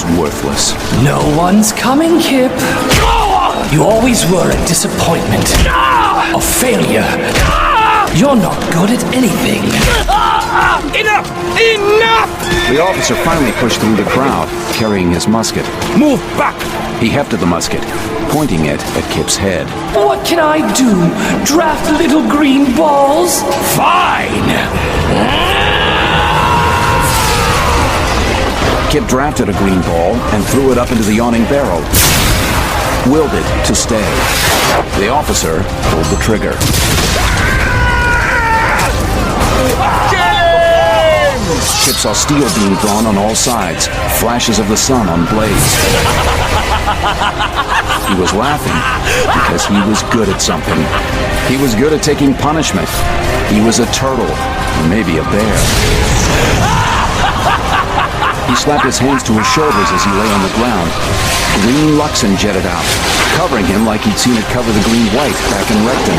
was worthless. No one's coming, Kip. You always were a disappointment. A failure. You're not good at anything. Enough! Enough! The officer finally pushed through the crowd, carrying his musket. Move back! He hefted the musket, pointing it at Kip's head. What can I do? Draft little green balls? Fine! Kip drafted a green ball and threw it up into the yawning barrel. Willed it to stay. The officer pulled the trigger. Kip saw steel being drawn on all sides, flashes of the sun on blades. He was laughing because he was good at something. He was good at taking punishment. He was a turtle, or maybe a bear. He slapped his hands to his shoulders as he lay on the ground. Green Luxon jetted out, covering him like he'd seen it cover the green white back in Recton.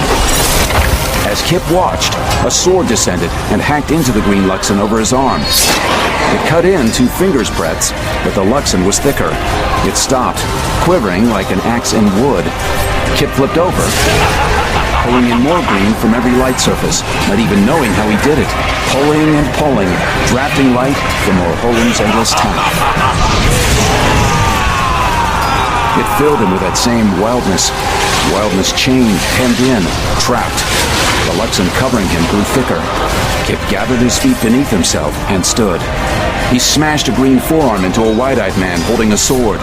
As Kip watched, a sword descended and hacked into the green Luxon over his arm. It cut in 2 fingers' breadths, but the Luxon was thicker. It stopped, quivering like an axe in wood. Kip flipped over, pulling in more green from every light surface, not even knowing how he did it. Pulling and pulling, drafting light from Mulholland's endless tank. It filled him with that same wildness. Wildness chained, hemmed in, trapped. The Luxon covering him grew thicker. Kip gathered his feet beneath himself and stood. He smashed a green forearm into a wide-eyed man holding a sword.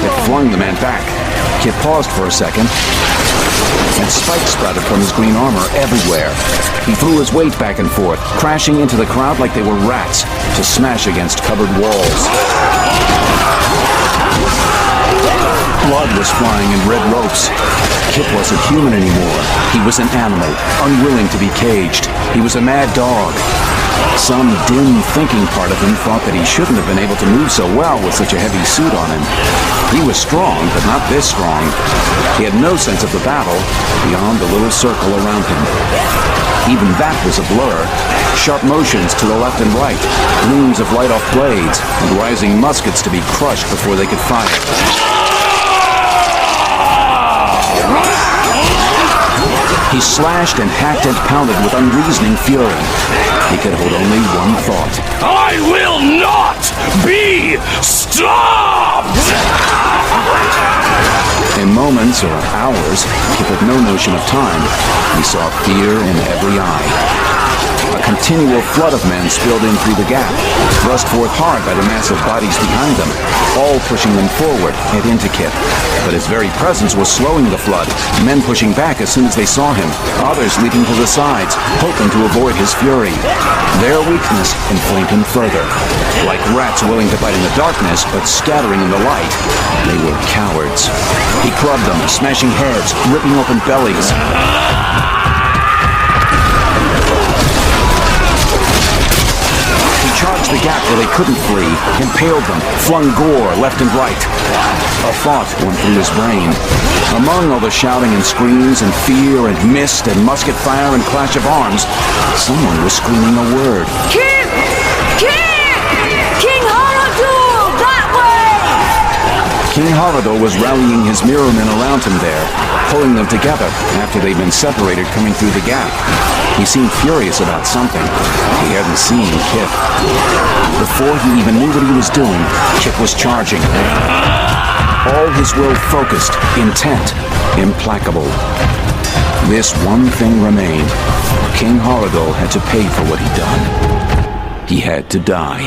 It flung the man back. Kip paused for a second, and spikes sprouted from his green armor everywhere. He threw his weight back and forth, crashing into the crowd like they were rats, to smash against covered walls. Blood was flying in red ropes. Kip wasn't human anymore. He was an animal, unwilling to be caged. He was a mad dog. Some dim thinking part of him thought that he shouldn't have been able to move so well with such a heavy suit on him. He was strong, but not this strong. He had no sense of the battle beyond the little circle around him. Even that was a blur. Sharp motions to the left and right, gleams of light off blades, and rising muskets to be crushed before they could fire. He slashed and hacked and pounded with unreasoning fury. He could hold only one thought. I will not be stopped! In moments or hours, Kip had no notion of time. He saw fear in every eye. A continual flood of men spilled in through the gap, thrust forth hard by the massive bodies behind them, all pushing them forward and into Kip. But his very presence was slowing the flood, men pushing back as soon as they saw him, others leaping to the sides, hoping to avoid his fury. Their weakness inflamed him further. Like rats willing to bite in the darkness, but scattering in the light, they were cowards. He clubbed them, smashing heads, ripping open bellies. Charged the gap where they couldn't flee, impaled them, flung gore left and right. A thought went through his brain. Among all the shouting and screams and fear and mist and musket fire and clash of arms, someone was screaming a word. Kip! Kip! King Horadul! That way! King Horadul was rallying his mirrormen around him there, pulling them together after they'd been separated coming through the gap. He seemed furious about something. He hadn't seen Kip. Before he even knew what he was doing, Kip was charging. All his will focused, intent, implacable. This one thing remained. King Horadul had to pay for what he'd done. He had to die.